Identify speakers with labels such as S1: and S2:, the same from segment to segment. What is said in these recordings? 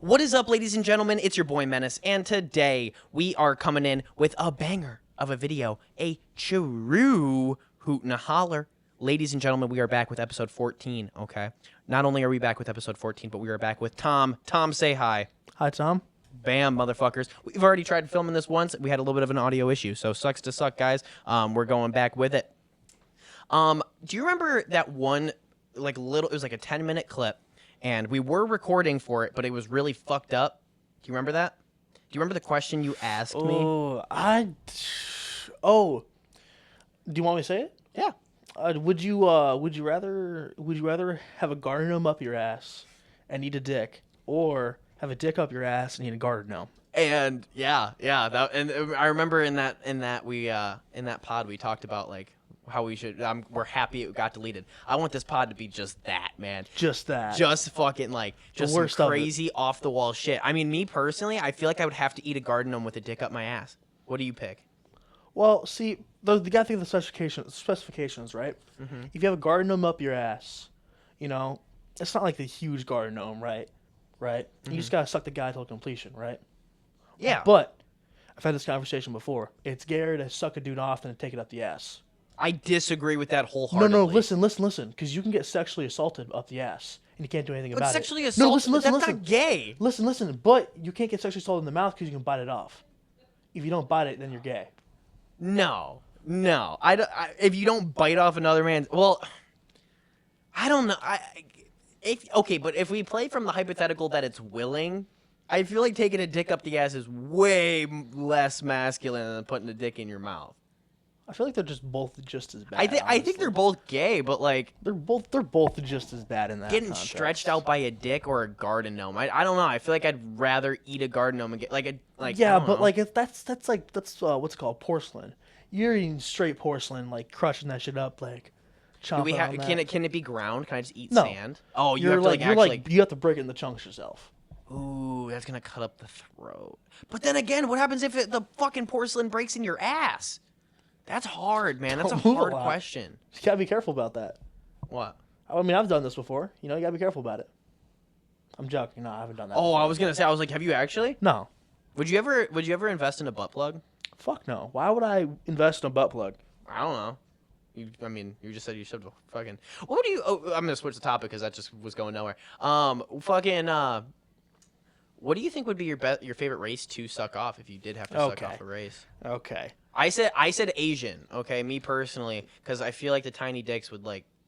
S1: What is up, ladies and gentlemen? It's your boy Menace, and today we are coming in with a banger of a video, a true hoot and a holler. Ladies and gentlemen, we are back with episode 14, okay? Not only are we back with episode 14, but we are back with Tom. Tom, say hi.
S2: Hi, Tom.
S1: Bam, motherfuckers. We've already tried filming this once. We had a little bit of an audio issue, so sucks to suck, guys. We're going back with it. Do you remember that one, it was like a 10-minute clip, and we were recording for it, but it was really fucked up? Do you remember that? Do you remember the question you asked me?
S2: Do you want me to say it?
S1: Yeah.
S2: Would you rather have a garden gnome up your ass and eat a dick, or have a dick up your ass and eat a garden gnome?
S1: And yeah, I remember in that pod we talked about like how we should. We're happy it got deleted. I want this pod to be just that, man.
S2: Just that.
S1: Just fucking just some
S2: worst of it.
S1: crazy off the wall shit. I mean, me personally, I feel like I would have to eat a garden gnome with a dick up my ass. What do you pick?
S2: Well, see, you gotta think of the specifications, right?
S1: Mm-hmm.
S2: If you have a garden gnome up your ass, it's not like the huge garden gnome, right?
S1: Mm-hmm.
S2: You just gotta suck the guy till completion, right?
S1: Yeah.
S2: But I've had this conversation before. It's gayer to suck a dude off than to take it up the ass.
S1: I disagree with that wholeheartedly.
S2: No, listen, because you can get sexually assaulted up the ass, and you can't do anything about
S1: sexually
S2: it.
S1: assault,
S2: No, listen,
S1: that's not gay.
S2: Listen, but you can't get sexually assaulted in the mouth because you can bite it off. If you don't bite it, then you're gay.
S1: No. If you don't bite off another man's, well, I don't know. But if we play from the hypothetical that it's willing, I feel like taking a dick up the ass is way less masculine than putting a dick in your mouth.
S2: I feel like they're both just as bad.
S1: I think they're both gay, but like
S2: they're both just as bad in that.
S1: Getting
S2: context.
S1: stretched out by a dick or a garden gnome. I don't know. I feel like I'd rather eat a garden gnome and get
S2: Yeah, but
S1: know.
S2: that's what's it called, porcelain. You're eating straight porcelain, like crushing that shit up, like chopping.
S1: Can it be ground? Can I just eat
S2: No.
S1: sand? Oh,
S2: you have to break it in the chunks yourself.
S1: Ooh, that's gonna cut up the throat. But then again, what happens if the fucking porcelain breaks in your ass? That's hard, man. That's a hard question.
S2: You gotta be careful about that.
S1: What?
S2: I mean, I've done this before. You gotta be careful about it. I'm joking. No, I haven't done that.
S1: Oh,
S2: before.
S1: I was gonna say. I was like, have you actually?
S2: No.
S1: Would you ever invest in a butt plug?
S2: Fuck no. Why would I invest in a butt plug?
S1: I don't know. You just said you should fucking. What would you? Oh, I'm gonna switch the topic because that just was going nowhere. What do you think would be your favorite race to suck off if you did have to suck off a race?
S2: Okay.
S1: I said Asian. Okay, me personally, because I feel like the tiny dicks would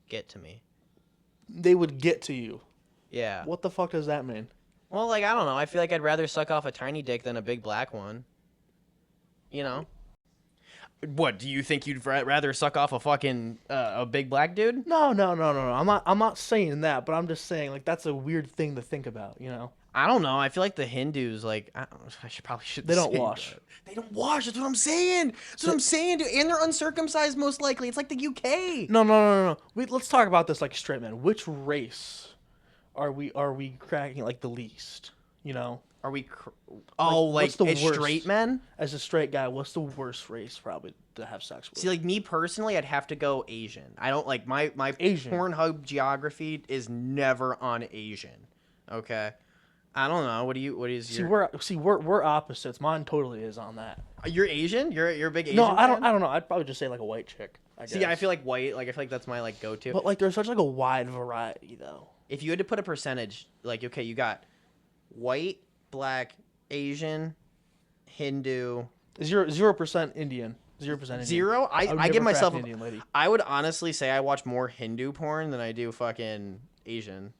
S1: get to me.
S2: They would get to you.
S1: Yeah.
S2: What the fuck does that mean?
S1: Well, I don't know. I feel like I'd rather suck off a tiny dick than a big black one. What, do you think you'd rather suck off a fucking a big black dude?
S2: No. I'm not saying that, but I'm just saying that's a weird thing to think about.
S1: I don't know. I feel like the Hindus I should.
S2: They don't wash.
S1: That. They don't wash. That's what I'm saying. That's what I'm saying, dude. And they're uncircumcised, most likely. It's like the UK.
S2: No. Let's talk about this like straight men. Which race are we cracking the least?
S1: Are we?
S2: what's the worst?
S1: Straight men?
S2: As a straight guy, what's the worst race probably to have sex with?
S1: See, me personally, I'd have to go Asian. I don't like my
S2: Asian.
S1: Pornhub geography is never on Asian. Okay. I don't know. What is your?
S2: We're opposites. Mine totally is on that.
S1: You're Asian? You're a big Asian?
S2: No, I
S1: fan?
S2: don't know. I'd probably just say a white chick.
S1: See, I feel like white. I feel like that's my go-to.
S2: But there's such a wide variety though.
S1: If you had to put a percentage, okay, you got white, black, Asian, Hindu.
S2: 0% Indian. 0% Indian.
S1: Zero? I give
S2: never
S1: myself.
S2: crack an Indian lady.
S1: I would honestly say I watch more Hindu porn than I do fucking Asian.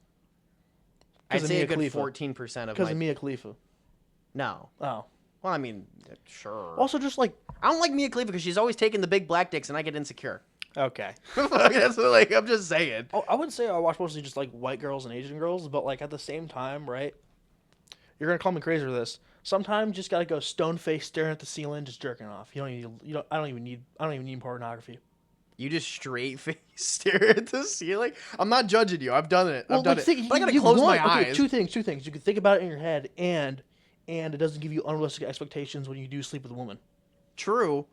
S1: I'd say a good 14% of
S2: because of Mia Khalifa.
S1: No.
S2: Oh.
S1: Well, I mean, sure.
S2: Also, just
S1: I don't like Mia Khalifa because she's always taking the big black dicks, and I get insecure.
S2: Okay.
S1: That's I'm just saying.
S2: Oh, I wouldn't say I watch mostly just white girls and Asian girls, but at the same time, right? You're gonna call me crazy for this. Sometimes you just gotta go stone faced, staring at the ceiling, just jerking off. I don't even need pornography.
S1: You just straight face stare at the ceiling? I'm not judging you. I've done it. I've done it.
S2: But
S1: I gotta close my eyes.
S2: Two things. You can think about it in your head, and it doesn't give you unrealistic expectations when you do sleep with a woman.
S1: True.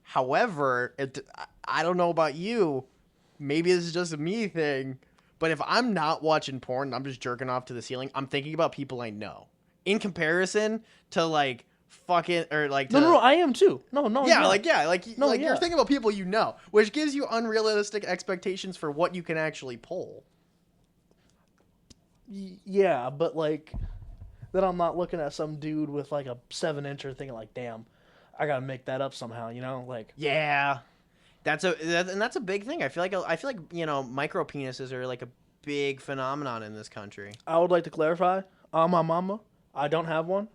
S1: However, I don't know about you. Maybe this is just a me thing. But if I'm not watching porn and I'm just jerking off to the ceiling, I'm thinking about people I know. in comparison to like fucking or like to,
S2: No, I am too. No,
S1: yeah,
S2: yeah.
S1: like
S2: No,
S1: like
S2: yeah.
S1: you're thinking about people you know, which gives you unrealistic expectations for what you can actually pull.
S2: Yeah, but like, then I'm not looking at some dude with like a 7-incher thinking like, damn, I gotta make that up somehow, you know? Like,
S1: Yeah, and that's a big thing. I feel like you know micro penises are like a big phenomenon in this country.
S2: I would like to clarify, my mama, I don't have one.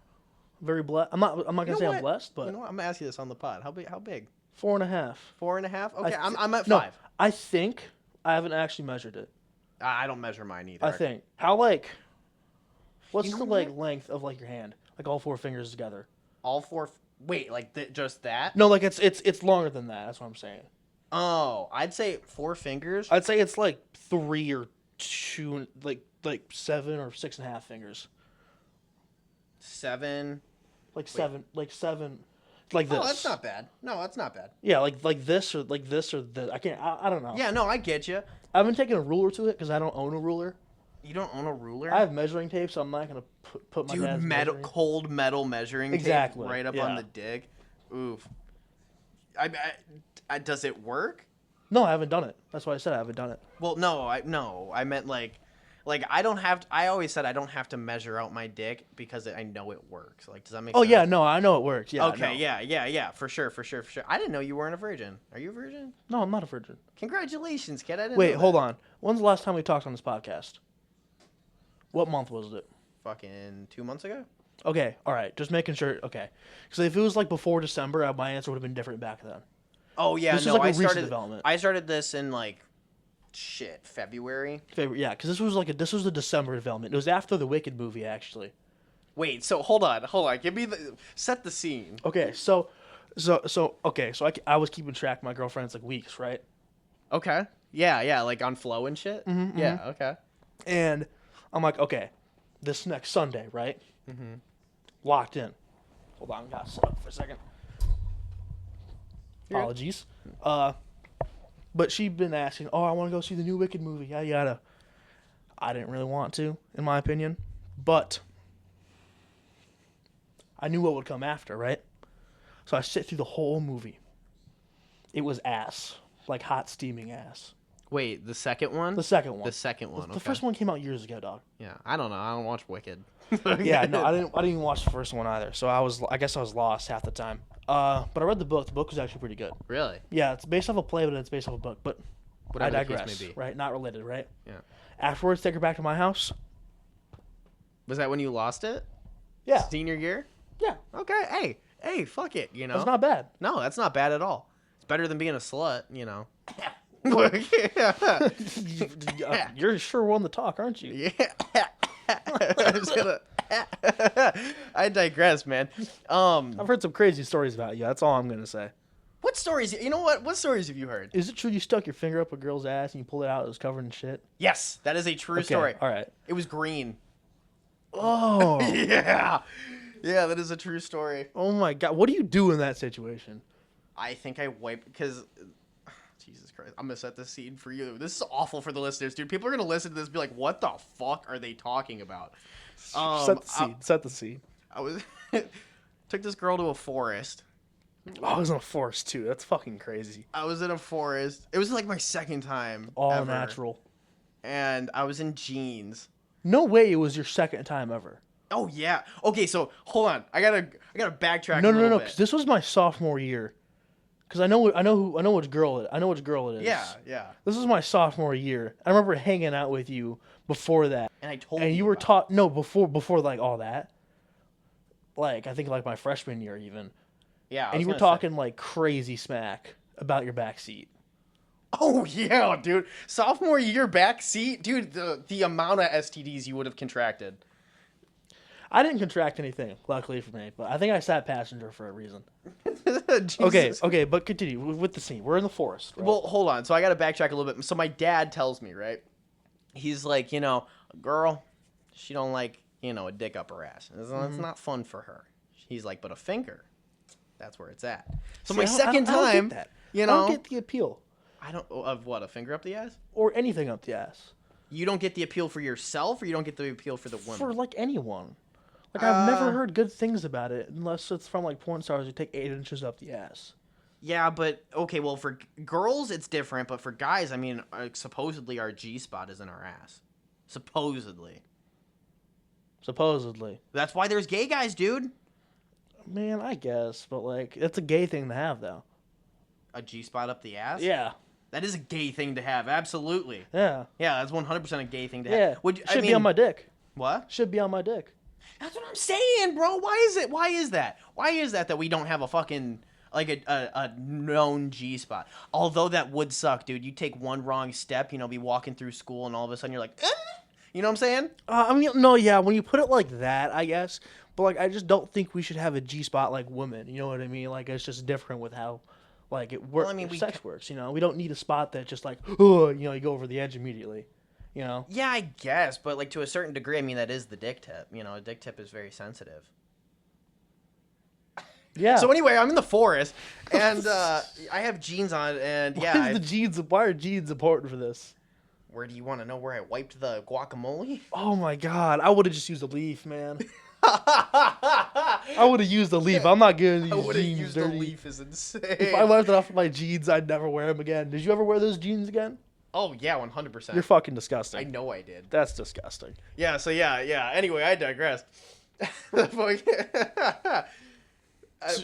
S2: Very blessed. I'm not
S1: You
S2: gonna
S1: know
S2: say I'm
S1: what?
S2: blessed, but
S1: You know what? I'm gonna ask you this on the pod. How big? How big?
S2: 4.5.
S1: 4.5? Okay, I'm at
S2: No,
S1: 5.
S2: I think I haven't actually measured it.
S1: I don't measure mine either.
S2: I think how like, what's
S1: You know
S2: the
S1: what?
S2: like length of like your hand, like all 4 fingers together?
S1: All 4. Wait, like just that?
S2: No, like it's longer than that. That's what I'm saying.
S1: Oh, I'd say 4 fingers.
S2: I'd say it's like 3 or 2, like 7 or 6.5 fingers.
S1: 7.
S2: Like 7, like this.
S1: Oh, that's not bad. No, that's not bad.
S2: Yeah, like this or this. I can't. I don't know.
S1: Yeah, no, I get you.
S2: I haven't taken a ruler to it because I don't own a ruler.
S1: You don't own a ruler?
S2: I have measuring tape, so I'm not gonna put my
S1: Dude,
S2: dad's
S1: metal,
S2: measuring.
S1: cold metal measuring
S2: Exactly,
S1: tape right up
S2: yeah.
S1: on the dig. Oof. Does it work?
S2: No, I haven't done it. That's why I said I haven't done it.
S1: Well, no, I meant like I don't have. I always said I don't have to measure out my dick because I know it works. Like, does that make
S2: Oh
S1: sense?
S2: yeah, no, I know it works. Yeah.
S1: Okay,
S2: no.
S1: yeah, for sure. I didn't know you weren't a virgin. Are you a virgin?
S2: No, I'm not a virgin.
S1: Congratulations, kid. I didn't
S2: Wait,
S1: know
S2: hold
S1: that.
S2: on. When's the last time we talked on this podcast? What month was it?
S1: Fucking 2 months ago?
S2: Okay, all right. Just making sure. Okay, because if it was like before December, my answer would have been different back then.
S1: Oh, yeah,
S2: This is
S1: no,
S2: like a
S1: I
S2: recent
S1: started
S2: development.
S1: I started this in like February.
S2: Yeah, because this was the December development. It was after the Wicked movie, actually.
S1: Wait, so hold on. Give me set the scene.
S2: Okay, so I was keeping track of my girlfriend's like weeks, right?
S1: Okay. Yeah, like on Flow and shit. Yeah, okay.
S2: And I'm like, okay, this next Sunday, right? Mm-hmm. Locked in. Hold on, gotta sit up for a second. Apologies. But she'd been asking, oh, I want to go see the new Wicked movie, yada yada. I didn't really want to, in my opinion, but I knew what would come after, right? So I sit through the whole movie. It was ass, like hot steaming ass.
S1: Wait, the second one?
S2: The second one.
S1: The second one.
S2: The first one came out years ago, dog.
S1: Yeah, I don't know. I don't watch Wicked.
S2: Yeah, no, I didn't even watch the first one either. So I guess I was lost half the time. But I read the book. The book was actually pretty good.
S1: Really?
S2: Yeah, it's based off a play, but it's based off a book. But
S1: Whatever
S2: I
S1: the case
S2: digress.
S1: may be.
S2: Right, not related. Right.
S1: Yeah.
S2: Afterwards, take her back to my house.
S1: Was that when you lost it?
S2: Yeah.
S1: Senior year?
S2: Yeah.
S1: Okay. Hey, fuck it. You know.
S2: That's not bad.
S1: No, that's not bad at all. It's better than being a slut. You know.
S2: You're sure one to talk, aren't you?
S1: Yeah. I'm just gonna. I digress, man.
S2: I've heard some crazy stories about you. That's all I'm gonna say.
S1: What stories? You know what? What stories have you heard?
S2: Is it true you stuck your finger up a girl's ass and you pulled it out? It was covered in shit.
S1: Yes, that is a true
S2: Okay,
S1: story.
S2: all right.
S1: It was green.
S2: Oh.
S1: Yeah, that is a true story.
S2: Oh my god. What do you do in that situation?
S1: I think I wiped because. Jesus Christ, I'm gonna set the scene for you. This is awful for the listeners, dude. People are gonna listen to this and be like, "What the fuck are they talking about?"
S2: Set the scene. Set the scene.
S1: I was took this girl to a forest.
S2: Oh, I was in a forest too. That's fucking crazy.
S1: I was in a forest. It was like my second time.
S2: All
S1: ever.
S2: natural.
S1: And I was in jeans.
S2: No way it was your second time ever.
S1: Oh yeah. Okay, so hold on. I gotta backtrack.
S2: No,
S1: a little bit.
S2: because this was my sophomore year. Because I know which girl it is.
S1: Yeah.
S2: This was my sophomore year. I remember hanging out with you before that.
S1: And I told
S2: And you were taught before like all that. Like I think like my freshman year even.
S1: Yeah.
S2: And you were talking like crazy smack about your backseat.
S1: Oh yeah, dude. Sophomore year back seat, dude. The amount of STDs you would have contracted.
S2: I didn't contract anything, luckily for me, but I think I sat passenger for a reason.
S1: Jesus.
S2: Okay, but continue with the scene. We're in the forest. Right?
S1: Well, hold on. So I got to backtrack a little bit. So my dad tells me, right? He's like, a girl, she don't like, a dick up her ass. It's not fun for her. He's like, but a finger, that's where it's at. So my second time,
S2: I don't get that. I don't get the appeal.
S1: Of what, a finger up the ass?
S2: Or anything up the ass.
S1: You don't get the appeal for yourself, or you don't get the appeal for the woman?
S2: For like anyone. Like I've never heard good things about it unless it's from like porn stars who take 8 inches up the ass.
S1: Yeah, but okay, well for girls it's different, but for guys, I mean, supposedly our G spot is in our ass. Supposedly.
S2: Supposedly.
S1: That's why there's gay guys, dude.
S2: Man, I guess, but like it's a gay thing to have though.
S1: A G spot up the ass?
S2: Yeah.
S1: That is a gay thing to have, absolutely.
S2: Yeah.
S1: Yeah, that's 100% a gay thing to
S2: Yeah.
S1: have. Would
S2: Should be on my dick.
S1: What?
S2: Should be on my dick.
S1: That's what I'm saying, bro. Why is it? Why is that? Why is that we don't have a fucking like a known G spot? Although that would suck, dude. You take one wrong step, be walking through school, and all of a sudden you're like, you know what I'm saying?
S2: I mean, no, yeah. When you put it like that, I guess. But like, I just don't think we should have a G spot like women. You know what I mean? Like, it's just different with how, like, it works.
S1: Well, I mean,
S2: sex works. We don't need a spot that just like, oh, you go over the edge immediately.
S1: Yeah, I guess, but like to a certain degree, I mean that is the dick tip. A dick tip is very sensitive.
S2: Yeah.
S1: So anyway, I'm in the forest, and I have jeans on, and yeah.
S2: Why are jeans important for this?
S1: Where do you want to know where I wiped the guacamole?
S2: Oh my god, I would have just used a leaf, man. I would have used a leaf. I'm not getting these jeans dirty.
S1: The leaf is insane.
S2: If I left it off of my jeans, I'd never wear them again. Did you ever wear those jeans again?
S1: Oh yeah, 100%.
S2: You're fucking disgusting.
S1: I know I did.
S2: That's disgusting.
S1: Yeah. So yeah. Anyway, I digress.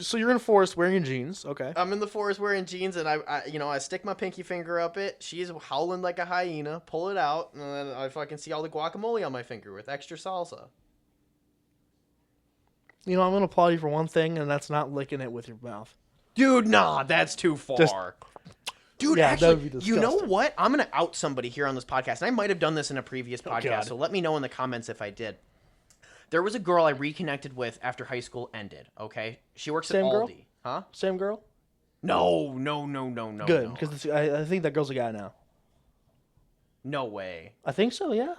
S2: So you're in a forest wearing jeans, okay?
S1: I'm in the forest wearing jeans, and I stick my pinky finger up it. She's howling like a hyena. Pull it out, and then I fucking see all the guacamole on my finger with extra salsa.
S2: I'm gonna applaud you for one thing, and that's not licking it with your mouth.
S1: Dude, nah, that's too far. Dude,
S2: yeah, that would
S1: actually,
S2: be
S1: you know
S2: disgusting.
S1: what? I'm gonna out somebody here on this podcast, and I might have done this in a previous podcast.
S2: God.
S1: So let me know in the comments if I did. There was a girl I reconnected with after high school ended. Okay, she works
S2: Same
S1: at
S2: girl?
S1: Aldi. Huh?
S2: Same girl?
S1: No.
S2: Good,
S1: no.
S2: because I think that girl's a guy now.
S1: No way.
S2: I think so. Yeah.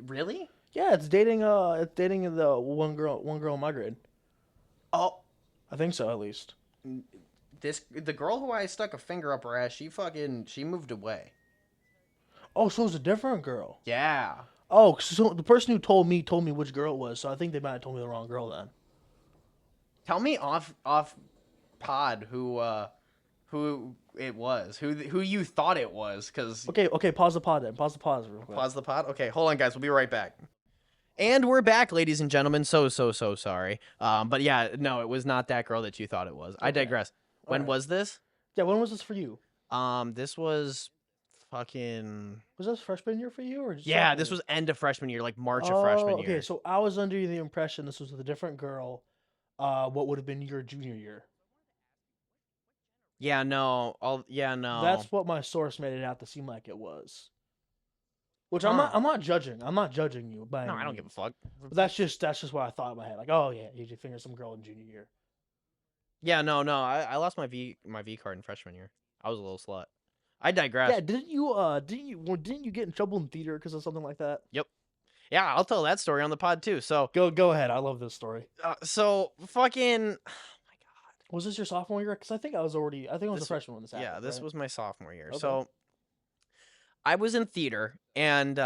S1: Really?
S2: Yeah, it's dating the one girl in my grade.
S1: Oh,
S2: I think so, at least.
S1: the girl who I stuck a finger up her ass, she moved away.
S2: Oh, so it was a different girl.
S1: Yeah.
S2: Oh, so the person who told me which girl it was. So I think they might have told me the wrong girl then.
S1: Tell me off pod who it was, who you thought it was, because
S2: Okay. Pause the pod then. Pause the pause real quick.
S1: pause the pod. Okay, hold on, guys. We'll be right back. And we're back, ladies and gentlemen. So sorry. But yeah, no, it was not that girl that you thought it was. I digress. When was this?
S2: Yeah, when was this for you?
S1: This was fucking.
S2: Was this freshman year for you, or
S1: Yeah,
S2: sophomore
S1: this
S2: year?
S1: was end of freshman year, like March of freshman year.
S2: Okay, so I was under the impression this was with a different girl. What would have been your junior year?
S1: Yeah, no. No.
S2: That's what my source made it out to seem like it was. Which I'm
S1: Huh.
S2: not judging. I'm not judging you. By
S1: No,
S2: any
S1: I don't give a
S2: means.
S1: fuck.
S2: But that's just what I thought in my head. Like, oh yeah, you did finger some girl in junior year.
S1: Yeah, no. I lost my V card in freshman year. I was a little slut. I digress.
S2: Yeah, didn't you get in trouble in theater because of something like that?
S1: Yep. Yeah, I'll tell that story on the pod too. So
S2: Go ahead. I love this story.
S1: so fucking.
S2: Was this your sophomore year? Because I think I was a
S1: This-
S2: freshman when this happened.
S1: Yeah, this
S2: right?
S1: was my sophomore year.
S2: Okay.
S1: So I was in theater, and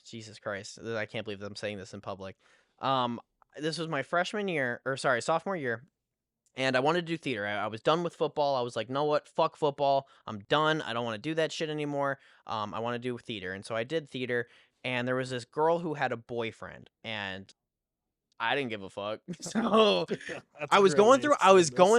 S1: Jesus Christ, I can't believe that I'm saying this in public. This was my sophomore year, and I wanted to do theater. I was done with football. I was like, know what? Fuck football. I'm done. I don't want to do that shit anymore. I want to do theater, and so I did theater. And there was this girl who had a boyfriend, and I didn't give a fuck. So I was going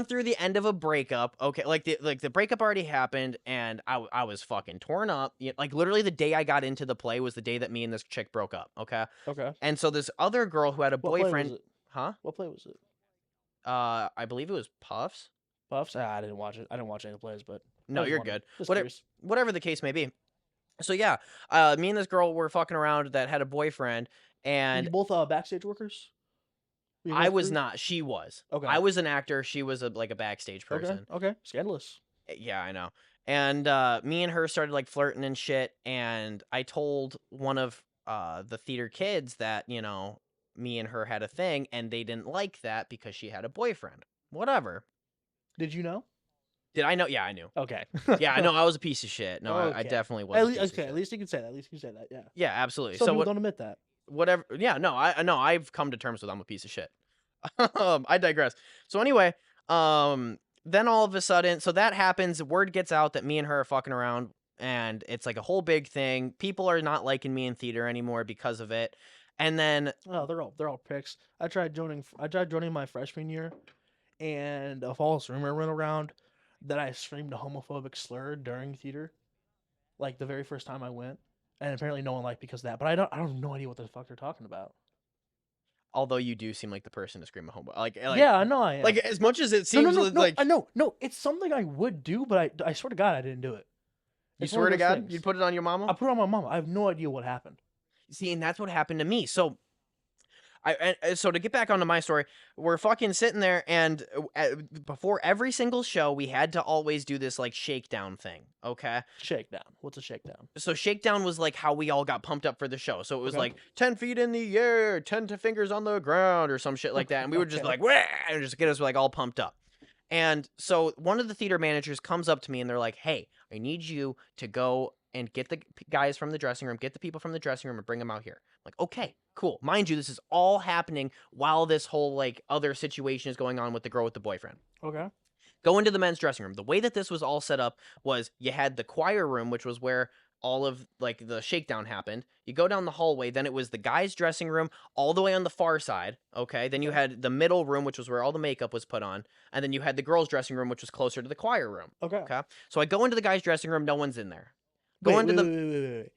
S1: through the end of a breakup. Okay, like the breakup already happened, and I was fucking torn up. Like literally the day I got into the play was the day that me and this chick broke up. Okay,
S2: Okay.
S1: and so this other girl who had a
S2: What play was
S1: boyfriend,
S2: it?
S1: huh?
S2: What play was it?
S1: I believe it was Puffs.
S2: Puffs? I didn't watch it. I didn't watch any of the plays, but I
S1: No,
S2: was
S1: you're
S2: wondering.
S1: good.
S2: Just
S1: Whatever,
S2: curious.
S1: whatever the case may be. So yeah, me and this girl were fucking around that had a boyfriend,
S2: Were
S1: and
S2: you both backstage workers? Were you
S1: I
S2: both
S1: was
S2: crew?
S1: not. She was.
S2: Okay.
S1: I was an actor. She was like a backstage person.
S2: Okay. Scandalous.
S1: Yeah, I know. And me and her started like flirting and shit. And I told one of the theater kids that me and her had a thing, and they didn't like that because she had a boyfriend. Whatever.
S2: Did you know?
S1: Did I know? Yeah, I knew.
S2: Okay.
S1: Yeah, I know. I was a piece of shit. No, I
S2: Okay.
S1: definitely was.
S2: At least you can say that. Yeah.
S1: Yeah, absolutely.
S2: Some
S1: So
S2: people
S1: what?
S2: don't admit that.
S1: whatever. Yeah, no, I know. I've come to terms with I'm a piece of shit. I digress. So anyway, then all of a sudden, so that happens. Word gets out that me and her are fucking around, and it's like a whole big thing. People are not liking me in theater anymore because of it. And then,
S2: Oh, they're all pricks. I tried joining my freshman year, and a false rumor went around that I screamed a homophobic slur during theater, like the very first time I went, and apparently no one liked because of that. But I don't have no idea what the fuck they're talking about.
S1: although you do seem like the person to scream a homo,
S2: Yeah, I know I am.
S1: like as much as it
S2: No, no,
S1: seems
S2: no, no.
S1: like
S2: I know, no. It's something I would do, but I swear to God, I didn't do it.
S1: you
S2: It's one of
S1: swear to
S2: those
S1: God,
S2: things.
S1: you'd put it on your mama.
S2: I put it on my mom. I have no idea what happened.
S1: See, and that's what happened to me. So so to get back onto my story, we're fucking sitting there, and before every single show, we had to always do this like shakedown thing. Okay,
S2: Shakedown. What's a shakedown?
S1: so shakedown was like how we all got pumped up for the show. So it was
S2: Okay.
S1: like 10 feet in the air, 10 fingers on the ground, or some shit like that, and we would just be
S2: Okay.
S1: like, "Wah!" and just get us like all pumped up. And so one of the theater managers comes up to me and they're like, "Hey, I need you to go and get the guys from the dressing room, get the people from the dressing room and bring them out here." I'm like, "Okay, cool." Mind you, this is all happening while this whole like other situation is going on with the girl with the boyfriend.
S2: Okay.
S1: Go into the men's dressing room. The way that this was all set up was you had the choir room, which was where all of like the shakedown happened. You go down the hallway, then it was the guys' dressing room all the way on the far side. Okay. Then you
S2: Okay.
S1: had the middle room, which was where all the makeup was put on. And then you had the girls' dressing room, which was closer to the choir room.
S2: Okay.
S1: Okay. So I go into the guys' dressing room, no one's in there. Go
S2: Wait,
S1: into
S2: wait,
S1: the
S2: wait, wait, wait, wait.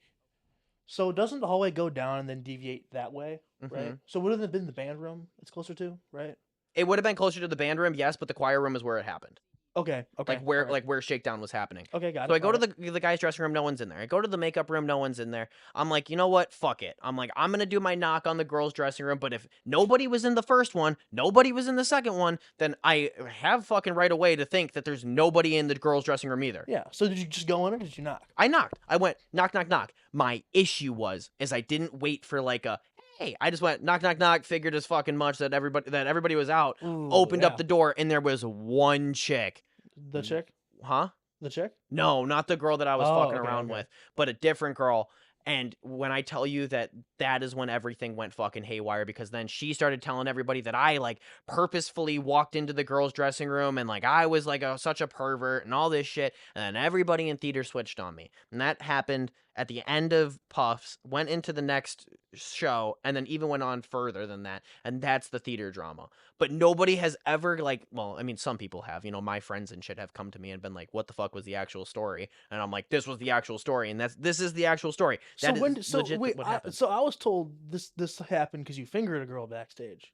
S2: So doesn't the hallway go down and then deviate that way, right?
S1: Mhm.
S2: So would it have been the band room it's closer to, right?
S1: It would have been closer to the band room, yes, but the choir room is where it happened.
S2: Okay, okay, all right.
S1: Like where shakedown was happening.
S2: Okay, got
S1: So
S2: it.
S1: I
S2: All
S1: go to
S2: right.
S1: the guy's dressing room, no one's in there. I go to the makeup room, no one's in there. I'm like, you know what? Fuck it. I'm like, I'm gonna do my knock on the girls' dressing room. But if nobody was in the first one, nobody was in the second one, then I have fucking right away to think that there's nobody in the girls' dressing room either.
S2: Yeah. So did you just go in or did you knock?
S1: I knocked. I went knock, knock, knock. My issue was is I didn't wait for like a hey. I just went knock, knock, knock. Figured as fucking much that everybody was out.
S2: Ooh,
S1: Opened up
S2: yeah.
S1: the door and there was one chick.
S2: The chick?
S1: Huh?
S2: The chick?
S1: No, not the girl that I was
S2: Oh,
S1: fucking
S2: okay,
S1: around
S2: okay.
S1: with, but a different girl. And when I tell you that that is when everything went fucking haywire because then she started telling everybody that I like purposefully walked into the girls' dressing room and like I was like such a pervert and all this shit. And then everybody in theater switched on me. And that happened at the end of Puffs, went into the next show, and then even went on further than that. And that's the theater drama. But nobody has ever like, well, I mean, some people have, you know, my friends and shit have come to me and been like, "What the fuck was the actual story?" And I'm like, "This was the actual story, and this is the actual story.
S2: So
S1: That
S2: when
S1: is
S2: so
S1: legit
S2: wait,
S1: what happened."
S2: so I was told this happened because you fingered a girl backstage.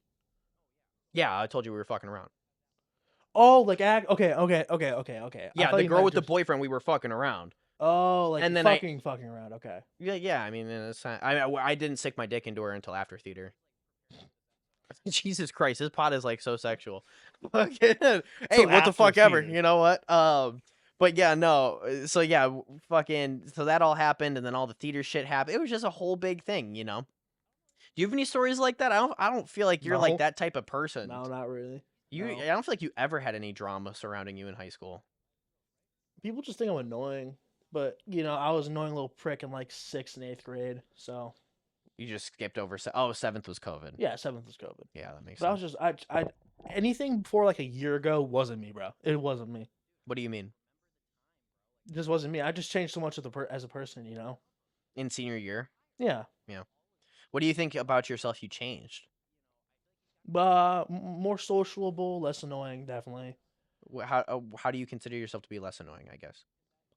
S1: Yeah, I told you we were fucking around.
S2: Oh, like act. Okay, okay, okay, okay, okay. I
S1: Yeah,
S2: thought
S1: the
S2: you
S1: girl
S2: meant
S1: with the
S2: just.
S1: boyfriend, we were fucking around,
S2: Oh, like
S1: and then
S2: fucking around. Okay.
S1: yeah. I mean, I didn't stick my dick into her until after theater. Jesus Christ, this pot is like so sexual. Fucking- hey,
S2: Till
S1: what the
S2: after
S1: fuck ever,
S2: theater.
S1: you know what? But yeah, no. So yeah, fucking. So that all happened, and then all the theater shit happened. It was just a whole big thing, you know. Do you have any stories like that? I don't feel like you're like
S2: No,
S1: that type of person.
S2: no, not really.
S1: I
S2: No.
S1: don't feel like you ever had any drama surrounding you in high school.
S2: People just think I'm annoying, but I was an annoying little prick in like sixth and eighth grade. So
S1: You just skipped over. Oh, seventh was COVID.
S2: yeah, seventh was COVID.
S1: Yeah, that makes
S2: But I was
S1: sense.
S2: just I anything before like a year ago wasn't me, bro. It wasn't me.
S1: What do you mean?
S2: It just wasn't me. I just changed so much as a person.
S1: In senior year?
S2: Yeah.
S1: Yeah. What do you think about yourself you changed?
S2: But more sociable, less annoying, definitely.
S1: How do you consider yourself to be less annoying, I guess?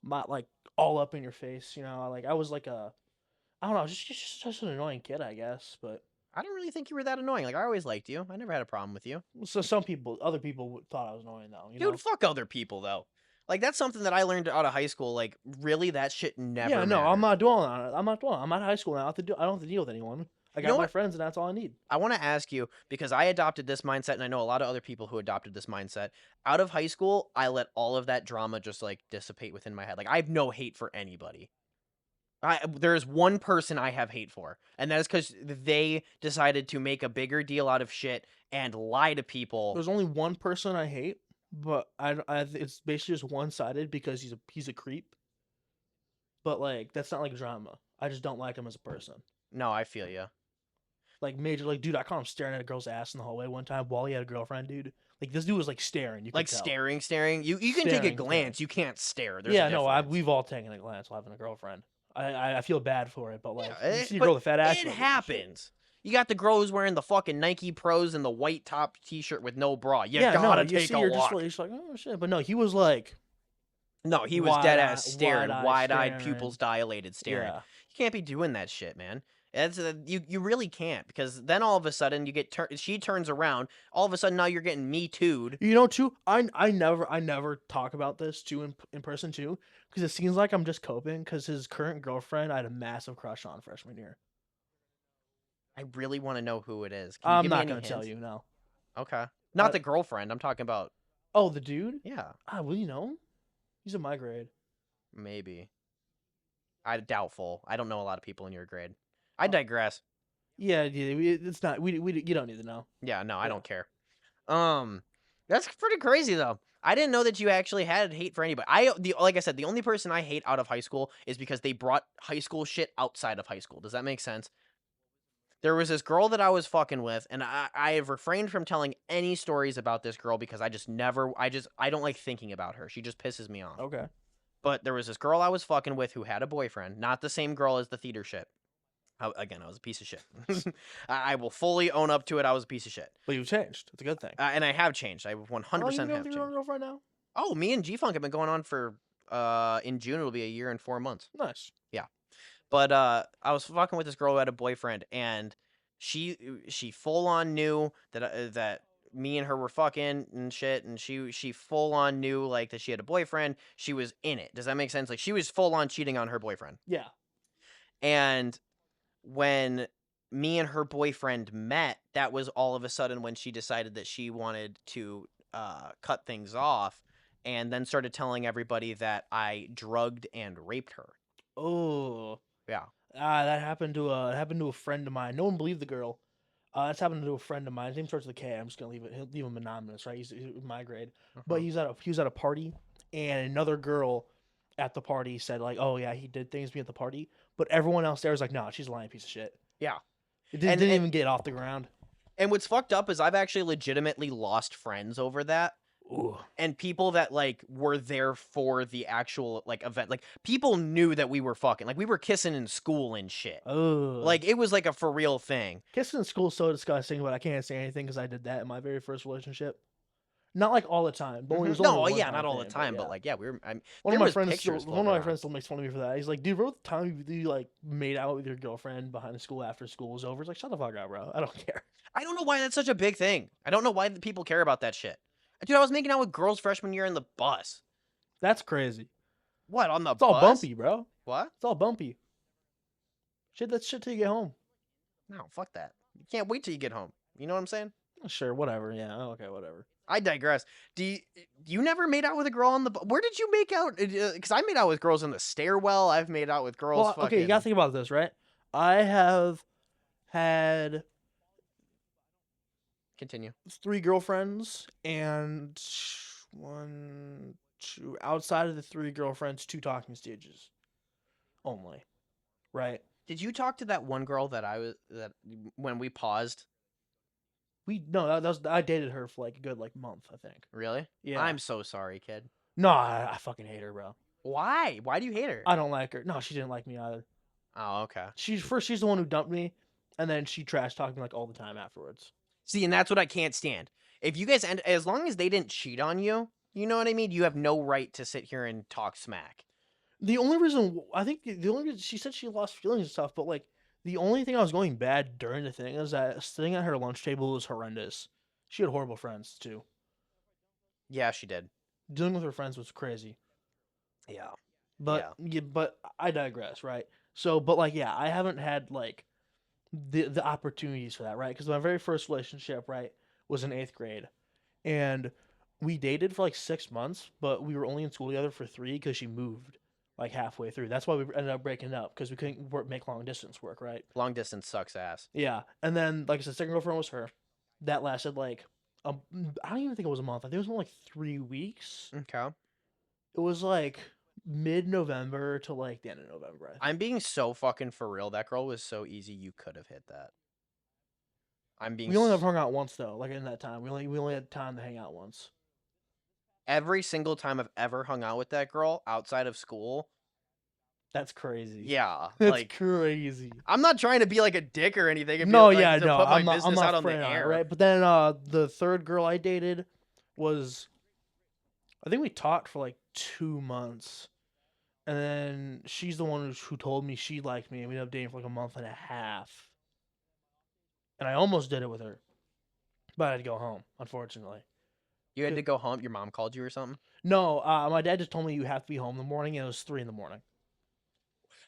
S2: Not like all up in your face. Like I was like I don't know, just an annoying kid, I guess. But
S1: I don't really think you were that annoying. Like I always liked you. I never had a problem with you.
S2: so other people thought I was annoying though.
S1: Dude, fuck other people though. Like that's something that I learned out of high school. Like really that shit
S2: Yeah,
S1: never
S2: no, I'm
S1: mattered.
S2: not dwelling on it. I'm not dwelling. I'm out of high school now. I don't have to deal with anyone. I
S1: You know
S2: got my
S1: what?
S2: friends, and that's all I need.
S1: I want to ask you because I adopted this mindset and I know a lot of other people who adopted this mindset. Out of high school, I let all of that drama just like dissipate within my head. Like I have no hate for anybody. There's one person I have hate for, and that is because they decided to make a bigger deal out of shit and lie to people.
S2: There's only one person I hate, but it's basically just one sided because he's a creep. But like that's not like drama. I just don't like him as a person.
S1: No, I feel you.
S2: Like major, like dude, I caught him staring at a girl's ass in the hallway one time while he had a girlfriend, dude. Like this dude was like staring. You could
S1: Like
S2: tell.
S1: staring. You can take a
S2: Staring, staring.
S1: glance. You can't stare. There's a
S2: Yeah, no,
S1: difference.
S2: we've all taken a glance while having a girlfriend. I feel bad for it, but
S1: Yeah,
S2: like you see a girl
S1: but
S2: with a fat ass,
S1: it
S2: you're like, "Oh, shit."
S1: happens. You got the girl who's wearing the fucking Nike Pros and the white top T-shirt with no bra. You
S2: Yeah, no,
S1: gotta
S2: you
S1: take
S2: see,
S1: a
S2: you're
S1: look.
S2: just like, oh shit, but no, he was like
S1: No, he was dead ass
S2: wide
S1: staring,
S2: eye
S1: wide-eyed,
S2: staring.
S1: pupils dilated, staring.
S2: Yeah,
S1: You can't be doing that shit, man. That's you really can't, because then all of a sudden you get she turns around. All of a sudden now you're getting me too'd.
S2: you know, too. I never talk about this too in person too, because it seems like I'm just coping. Because his current girlfriend, I had a massive crush on freshman year.
S1: I really want to know who it is. Can you
S2: I'm
S1: give me
S2: not
S1: any
S2: gonna tell
S1: hints?
S2: you no.
S1: Okay, not
S2: I,
S1: the girlfriend. I'm talking about.
S2: oh, the dude.
S1: Yeah,
S2: Will you know? He's in my grade.
S1: maybe. I doubtful. I don't know a lot of people in your grade. I
S2: Uh,
S1: digress.
S2: yeah, it's not. We you don't need to know.
S1: Yeah, no, I
S2: Yeah.
S1: don't care. Um, that's pretty crazy though. I didn't know that you actually had hate for anybody. Like I said, the only person I hate out of high school is because they brought high school shit outside of high school. Does that make sense? There was this girl that I was fucking with, and I have refrained from telling any stories about this girl because I don't like thinking about her. She just pisses me off.
S2: Okay.
S1: But there was this girl I was fucking with who had a boyfriend, not the same girl as the theater shit. Again, I was a piece of shit. I will fully own up to it. I was a piece of shit.
S2: But you've changed. It's a good thing.
S1: And I have changed. I
S2: How
S1: 100%
S2: long you been
S1: have
S2: with your
S1: changed.
S2: girlfriend now?
S1: Oh, me and G Funk have been going on for in June it'll be a year and 4 months.
S2: Nice.
S1: Yeah. But I was fucking with this girl who had a boyfriend, and she full on knew that me and her were fucking and shit, and she full on knew like that she had a boyfriend. She was in it. Does that make sense? Like she was full on cheating on her boyfriend.
S2: Yeah.
S1: And when me and her boyfriend met, that was all of a sudden when she decided that she wanted to cut things off, and then started telling everybody that I drugged and raped her.
S2: Oh.
S1: Yeah.
S2: That happened to a friend of mine. No one believed the girl. That's happened to a friend of mine. His name starts with a K. I'm just gonna leave him anonymous, right? He's in my grade, but
S1: Uh-huh.
S2: he was at a party, and another girl at the party said like, "Oh yeah, he did things to me at the party," but everyone else there was like, "No, she's a lying piece of shit."
S1: Yeah.
S2: It
S1: And,
S2: didn't
S1: and
S2: even get off the ground.
S1: and what's fucked up is I've actually legitimately lost friends over that.
S2: Ooh.
S1: And people that like were there for the actual like event. Like people knew that we were fucking. Like we were kissing in school and shit.
S2: Oh.
S1: Like it was like a for real thing.
S2: Kissing in school is so disgusting, but I can't say anything because I did that in my very first relationship. Not like all the time, but it was only
S1: No,
S2: one
S1: yeah,
S2: time
S1: not all the
S2: thing,
S1: time, but
S2: yeah.
S1: like yeah, we were.
S2: One
S1: There
S2: of my
S1: was
S2: friends
S1: pictures
S2: still, one
S1: floating
S2: of my
S1: around.
S2: friends still makes fun of me for that. He's like, "Dude, remember the time you like made out with your girlfriend behind the school after school was over?" It's like, shut the fuck up, bro. I don't care.
S1: I don't know why that's such a big thing. I don't know why the people care about that shit. Dude, I was making out with girls freshman year in the bus.
S2: That's crazy.
S1: What, on the
S2: It's all
S1: bus?
S2: bumpy, bro.
S1: What?
S2: It's all bumpy. Shit, that's shit till you get home.
S1: No, fuck that. You can't wait till you get home. You know what I'm saying?
S2: Sure, whatever. Yeah, okay, whatever.
S1: I digress. You never made out with a girl on the where did you make out? Because I made out with girls in the stairwell. I've made out with girls
S2: Well,
S1: fucking.
S2: okay, you gotta think about this, right? I have had
S1: Continue.
S2: 3 girlfriends and outside of the 3 girlfriends, 2 talking stages only, right?
S1: Did you talk to that one girl that when we paused?
S2: I dated her for like a good like month, I think.
S1: Really?
S2: Yeah.
S1: I'm so sorry, kid.
S2: No, I fucking hate her, bro.
S1: Why? Why do you hate her?
S2: I don't like her. No, she didn't like me either.
S1: Oh, okay.
S2: She's the one who dumped me, and then she trash talked me like all the time afterwards.
S1: See, and that's what I can't stand. If you guys end, as long as they didn't cheat on you, you know what I mean? You have no right to sit here and talk smack.
S2: The only reason the only reason she said she lost feelings and stuff, but like the only thing I was going bad during the thing is that sitting at her lunch table was horrendous. She had horrible friends too.
S1: Yeah, she did.
S2: Dealing with her friends was crazy.
S1: Yeah.
S2: But but I digress, right? So, but like, yeah, I haven't had like the opportunities for that, right? Because my very first relationship, right, was in 8th grade, and we dated for like 6 months, but we were only in school together for 3 because she moved like halfway through. That's why we ended up breaking up because we couldn't make long distance work, right?
S1: Long distance sucks ass.
S2: Yeah, and then like I said, second girlfriend was her. That lasted like I don't even think it was a month. I think it was more like 3 weeks.
S1: Okay.
S2: It was like mid-November to like the end of November. I think.
S1: I'm being so fucking for real. That girl was so easy. You could have hit that. I'm being
S2: We only have hung out once though. Like in that time, we only had time to hang out once.
S1: every single time I've ever hung out with that girl outside of school.
S2: That's crazy.
S1: Yeah,
S2: That's
S1: like
S2: crazy.
S1: I'm not trying to be like a dick or anything and be
S2: No,
S1: like
S2: yeah,
S1: to
S2: no,
S1: put my
S2: I'm
S1: business
S2: not
S1: out on the
S2: afraid on it,
S1: air.
S2: right? But then the third girl I dated was, I think we talked for like 2 months, and then she's the one who told me she liked me, and we ended up dating for like a month and a half. And I almost did it with her, but I had to go home, unfortunately.
S1: You had to go home. Your mom called you or something.
S2: No, my dad just told me you have to be home in the morning, and it was 3 in the morning.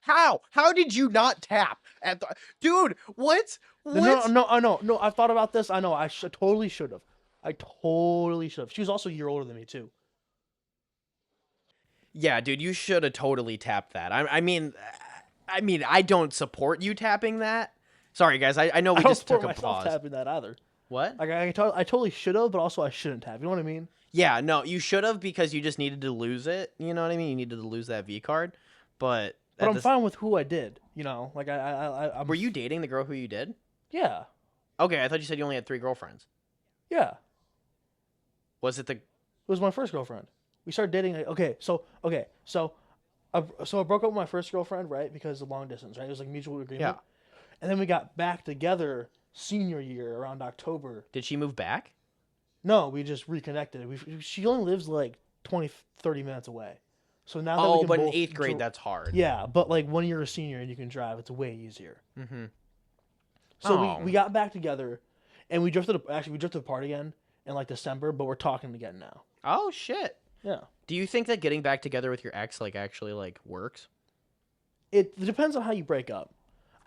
S1: How? How did you not tap at the dude? What?
S2: No,
S1: What?
S2: no, I know, no. I've thought about this. I know. Totally should have. I totally should have. She was also a year older than me too.
S1: Yeah, dude, you should have totally tapped that. I mean, I don't support you tapping that. Sorry, guys. I know
S2: I
S1: we
S2: don't
S1: just took
S2: support
S1: a
S2: myself
S1: pause.
S2: tapping that either.
S1: What?
S2: Like I totally should have, but also I shouldn't have. You know what I mean?
S1: Yeah, no, you should have because you just needed to lose it. You know what I mean? You needed to lose that V card. But
S2: But
S1: at
S2: I'm
S1: this,
S2: fine with who I did. You know, like I'm.
S1: were you dating the girl who you did?
S2: Yeah,
S1: Okay, I thought you said you only had 3 girlfriends.
S2: yeah.
S1: Was it the?
S2: It was my first girlfriend. We started dating. So I broke up with my first girlfriend, right? Because of long distance, right? It was like mutual agreement.
S1: Yeah.
S2: And then we got back together senior year around October.
S1: Did she move back?
S2: No, we just reconnected. She only lives like 20, 30 minutes away. So now that we
S1: Oh,
S2: can
S1: but in
S2: both
S1: 8th grade, that's hard.
S2: yeah, but like when you're a senior and you can drive, it's way easier.
S1: Mm-hmm.
S2: So
S1: Oh.
S2: we got back together, and we drifted apart again in like December, but we're talking again now.
S1: Oh shit.
S2: Yeah.
S1: Do you think that getting back together with your ex like actually like works?
S2: It depends on how you break up.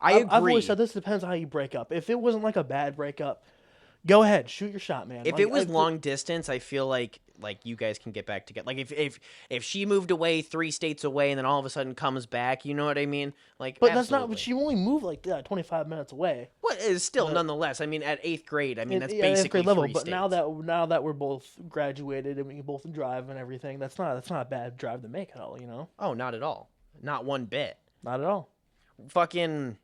S1: I
S2: I've
S1: agree.
S2: always said this depends on how you break up. If it wasn't like a bad breakup, go ahead, shoot your shot, man.
S1: If
S2: Like
S1: it was long distance, I feel like you guys can get back together. Like if she moved away 3 states away and then all of a sudden comes back, you know what I mean? Like,
S2: but that's
S1: absolutely.
S2: not. She only moved like 25 minutes away.
S1: What is still
S2: But-
S1: nonetheless? I mean, at 8th grade, I mean that's
S2: Yeah,
S1: basically
S2: grade level.
S1: 3
S2: But
S1: states.
S2: now that we're both graduated and we can both drive and everything, that's not a bad drive to make at all. You know,
S1: Oh, not at all. Not one bit.
S2: not at all.
S1: Fucking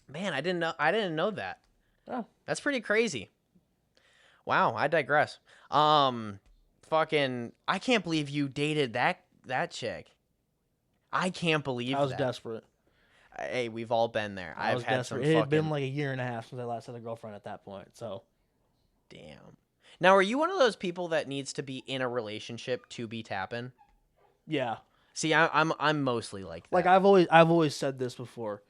S1: man, I didn't know that.
S2: Yeah.
S1: That's pretty crazy. Wow, I digress. Fucking I can't believe you dated that chick. I can't believe
S2: I was
S1: that.
S2: desperate.
S1: Hey, we've all been there.
S2: I
S1: I've
S2: was
S1: had
S2: desperate.
S1: some
S2: It had
S1: fucking
S2: been like a year and a half since I last had a girlfriend at that point. So
S1: damn. Now, are you one of those people that needs to be in a relationship to be tapping?
S2: yeah,
S1: See, I'm mostly like that.
S2: like I've always said this before.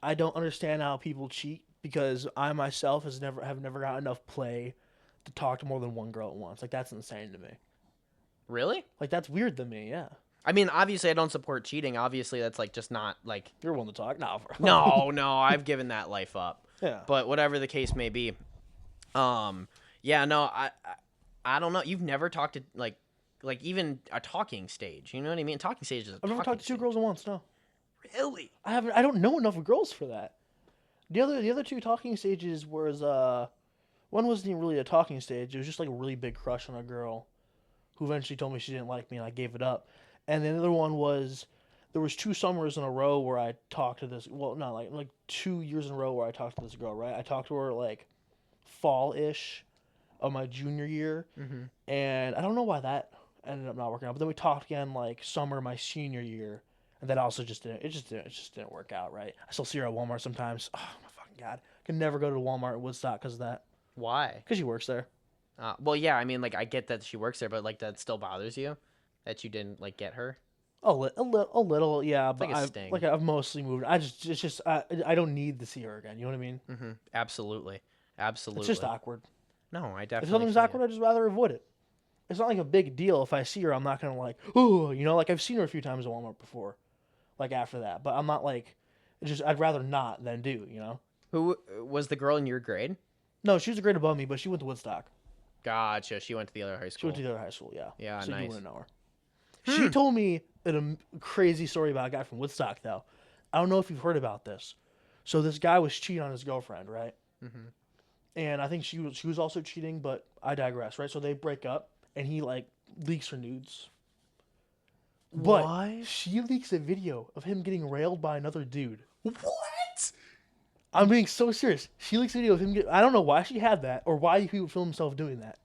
S2: I don't understand how people cheat because I myself have never got enough play to talk to more than one girl at once. Like that's insane to me.
S1: Really?
S2: Like that's weird to me. Yeah,
S1: I mean, obviously, I don't support cheating. Obviously, that's like just not like.
S2: you're one to talk. No,
S1: No, I've given that life up.
S2: Yeah.
S1: But whatever the case may be, yeah, no, I don't know. You've never talked to like even a talking stage. You know what I mean? Talking stage is.
S2: I've never talked to two girls at once. No,
S1: Really?
S2: I haven't. I don't know enough girls for that. The other two talking stages was one wasn't even really a talking stage. It was just like a really big crush on a girl, who eventually told me she didn't like me and I gave it up. And the other one was there was 2 summers in a row where I talked to this. Well, not like 2 years in a row where I talked to this girl. Right, I talked to her like fall-ish of my junior year, and I don't know why that ended up not working out. But then we talked again like summer my senior year, and that also just didn't. It just didn't work out. Right. I still see her at Walmart sometimes. Oh my fucking god, I can never go to Walmart in Woodstock because of that.
S1: Why?
S2: Because she works there.
S1: Well, yeah. I mean, like, I get that she works there, but like, that still bothers you that you didn't like get her.
S2: A little, yeah. But
S1: like a
S2: I've
S1: sting.
S2: like I've mostly moved. It's just I don't need to see her again. You know what I mean?
S1: Mm-hmm. Absolutely. Absolutely.
S2: It's just awkward.
S1: No, I
S2: If
S1: definitely.
S2: something's
S1: feel
S2: awkward, I'd just rather avoid it. It's not like a big deal. If I see her, I'm not gonna like, oh, you know, like I've seen her a few times at Walmart before, like after that. But I'm not like, it's just I'd rather not than do, you know.
S1: Who was the girl in your grade?
S2: No, she was a grade above me, but she went to Woodstock.
S1: Gotcha. She went to the other high
S2: She
S1: school.
S2: went to the other high school, yeah.
S1: Yeah,
S2: so
S1: nice.
S2: you wouldn't know her. She told me a crazy story about a guy from Woodstock, though. I don't know if you've heard about this. So this guy was cheating on his girlfriend, right?
S1: Mm-hmm.
S2: And I think she was also cheating, but I digress, right? So they break up, and he like leaks her nudes. But
S1: What?
S2: she leaks a video of him getting railed by another dude.
S1: What?
S2: I'm being so serious. She leaks a video of him I don't know why she had that or why he would film himself doing that.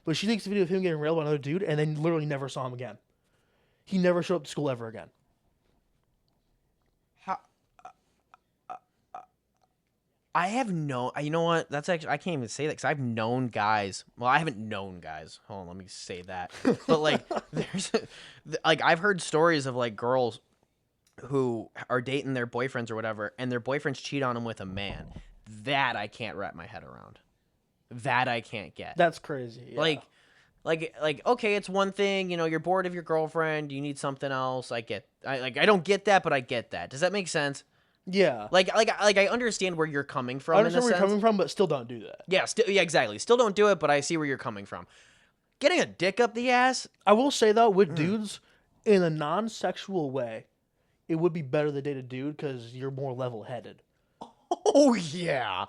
S2: But she leaks a video of him getting railed by another dude and then literally never saw him again. He never showed up to school ever again.
S1: How, I have no. You know what? That's actually I can't even say that because I've known guys. Well, I haven't known guys. Hold on, let me say that. But like, there's like I've heard stories of like girls who are dating their boyfriends or whatever, and their boyfriends cheat on them with a man. That I can't wrap my head around. That I can't get.
S2: That's crazy. Yeah.
S1: Like okay, it's one thing, you're bored of your girlfriend, you need something else. I don't get that, but I get that. Does that make sense?
S2: Yeah.
S1: Like I understand where you're coming from.
S2: I understand where
S1: in a
S2: you're
S1: sense.
S2: coming from, but still don't do that.
S1: Yeah, yeah, exactly. Still don't do it, but I see where you're coming from. Getting a dick up the ass.
S2: I will say though, with dudes, in a non-sexual way, it would be better to date a dude because you're more level-headed.
S1: Oh yeah,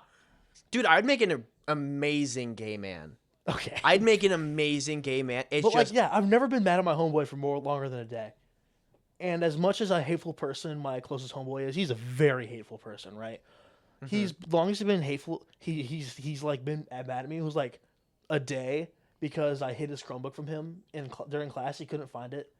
S1: dude, I'd make an amazing gay man.
S2: Okay.
S1: I'd make an amazing gay man. It's
S2: But
S1: just
S2: like, yeah, I've never been mad at my homeboy for longer than a day. And as much as a hateful person my closest homeboy is, he's a very hateful person, right? He's long as he's been hateful, he's like been mad at me. It was like a day because I hid his Chromebook from him during class. He couldn't find it.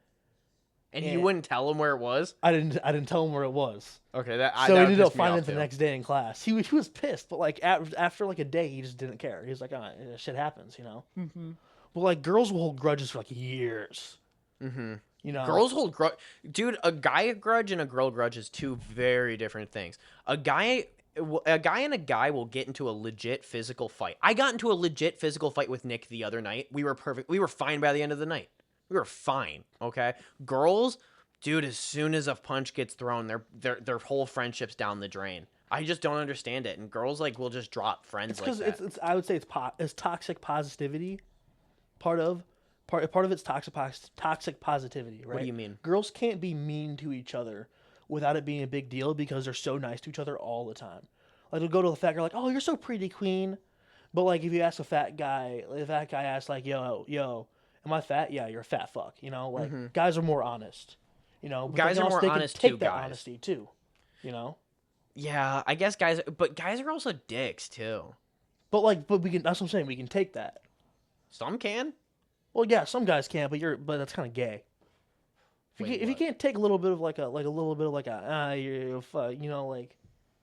S1: and you wouldn't tell him where it was.
S2: I didn't tell him where it was.
S1: Okay,
S2: So he ended up finding it the next day in class. He was pissed, but like after like a day, he just didn't care. He was like, shit happens, you know. But like girls will hold grudges for like years. You know,
S1: Girls hold grudge. Dude, a guy grudge and a girl grudge is two very different things. A guy and a guy will get into a legit physical fight. I got into a legit physical fight with Nick the other night. We were perfect. We were fine by the end of the night. We were fine. Okay. Girls, dude, as soon as a punch gets thrown, their whole friendship's down the drain. I just don't understand it. And girls like will just drop friends like that.
S2: it's I would say it's toxic positivity. Part of it's toxic positivity, right?
S1: What do you mean?
S2: Girls can't be mean to each other without it being a big deal because they're so nice to each other all the time. Like they'll go to the fat girl like, "Oh, you're so pretty, queen," but like if you ask a fat guy, if that guy asks like, "Yo, am I fat?" "Yeah, you're a fat fuck." You know, like guys are more honest. You know, but
S1: Guys are more honest
S2: take
S1: too,
S2: that
S1: guys.
S2: honesty too. You know,
S1: Yeah, I guess guys are also dicks too.
S2: but we can. That's what I'm saying. We can take that.
S1: Some can.
S2: Well, yeah, some guys can, but that's kind of gay. If you can't take a little bit of you know, like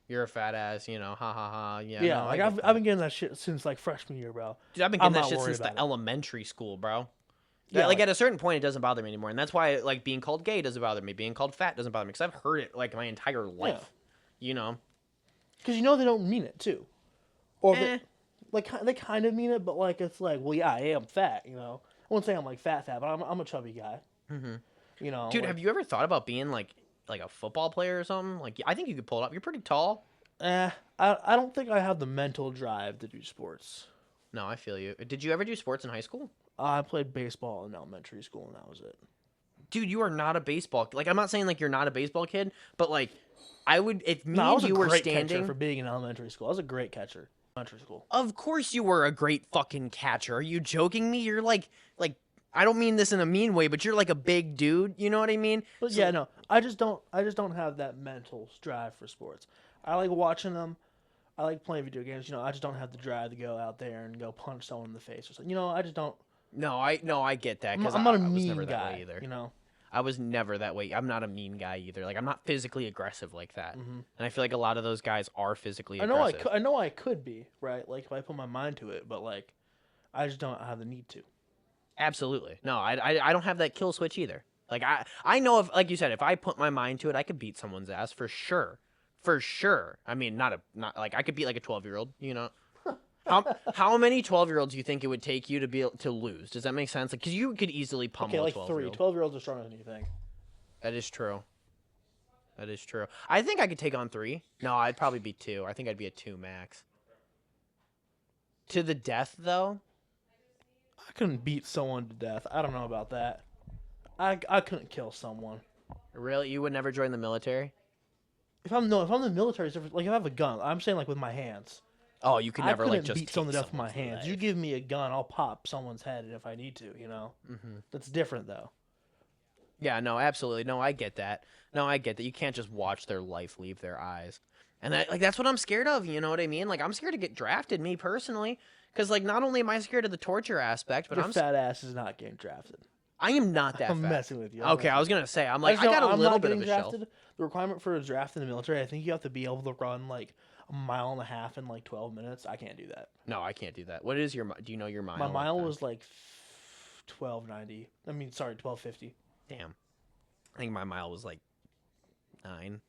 S1: You're a fat ass, ha ha ha. Yeah,
S2: yeah,
S1: no,
S2: like I've been getting that shit since like freshman year, bro.
S1: dude, I've been
S2: I'm
S1: getting that
S2: not
S1: shit
S2: worried
S1: since the
S2: about it.
S1: elementary school, bro.
S2: Yeah,
S1: like
S2: like-
S1: at a certain point, it doesn't bother me anymore, and that's why like being called gay doesn't bother me. Being called fat doesn't bother me because I've heard it like my entire life. You know.
S2: Because you know they don't mean it too, or
S1: Eh.
S2: they kind of mean it, but like it's like, well, yeah, I am fat, you know. I won't say I'm like fat, but I'm a chubby guy. You know,
S1: Dude,
S2: like,
S1: have you ever thought about being like a football player or something? Like, I think you could pull it up. You're pretty tall.
S2: I don't think I have the mental drive to do sports.
S1: No, I feel you. Did you ever do sports in high school?
S2: I played baseball in elementary school, and that was it.
S1: Dude, you are not a baseball. Like, I'm not saying like you're not a baseball kid, but like, I would if me
S2: No, I was
S1: and
S2: a
S1: you were
S2: great catcher
S1: standing.
S2: for being in elementary school. I was a great catcher. Elementary school.
S1: Of course you were a great fucking catcher. Are you joking me? You're like I don't mean this in a mean way, but you're like a big dude. You know what I mean?
S2: But yeah, no, I just don't have that mental drive for sports. I like watching them. I like playing video games. You know, I just don't have the drive to go out there and go punch someone in the face or something. You know, I just don't.
S1: No, I get that because
S2: I'm not a
S1: I was
S2: mean
S1: never that
S2: guy
S1: way either.
S2: You know.
S1: I was never that way. I'm not a mean guy either. Like I'm not physically aggressive like that. And I feel like a lot of those guys are physically aggressive.
S2: I know I could be right. Like if I put my mind to it, but like, I just don't have the need to.
S1: Absolutely. No, I don't have that kill switch either. Like I know if like you said, if I put my mind to it, I could beat someone's ass for sure. For sure. I mean, not like I could beat like a 12-year-old, you know. How many 12-year-olds do you think it would take you to be able to lose? Does that make sense? Like cuz you could easily pummel
S2: Okay, like
S1: a
S2: 3.
S1: 12-year-old.
S2: 12-year-olds are stronger than you think.
S1: That is true. That is true. I think I could take on 3. No, I'd probably be 2. I think I'd be a 2 max. To the death though?
S2: I couldn't beat someone to death. I don't know about that. I couldn't kill someone.
S1: Really? You would never join the military?
S2: If I'm in the military, it's different. Like if I have a gun, I'm saying like with my hands.
S1: Oh, you could never
S2: I couldn't
S1: like just
S2: beat someone to
S1: take
S2: death with my
S1: someone's
S2: hands.
S1: life.
S2: You give me a gun, I'll pop someone's head if I need to. You know, that's different though.
S1: Yeah, no, absolutely. No, I get that. No, I get that. You can't just watch their life leave their eyes. And that's what I'm scared of. You know what I mean? Like I'm scared to get drafted, me personally, because like not only am I scared of the torture aspect, but
S2: Your fat ass is not getting drafted.
S1: I am not that
S2: I'm
S1: fat.
S2: messing with you.
S1: Okay, I was gonna say I'm
S2: I
S1: like
S2: just
S1: I
S2: know
S1: got a
S2: I'm
S1: little
S2: not
S1: bit of
S2: getting
S1: a shelf.
S2: drafted. The requirement for a draft in the military, I think you have to be able to run like a mile and a half in like 12 minutes. I can't do that.
S1: No, I can't do that. What is your? Do you know your mile?
S2: My mile
S1: then?
S2: was like 1290. I mean, sorry, 1250.
S1: Damn. I think my mile was like 9.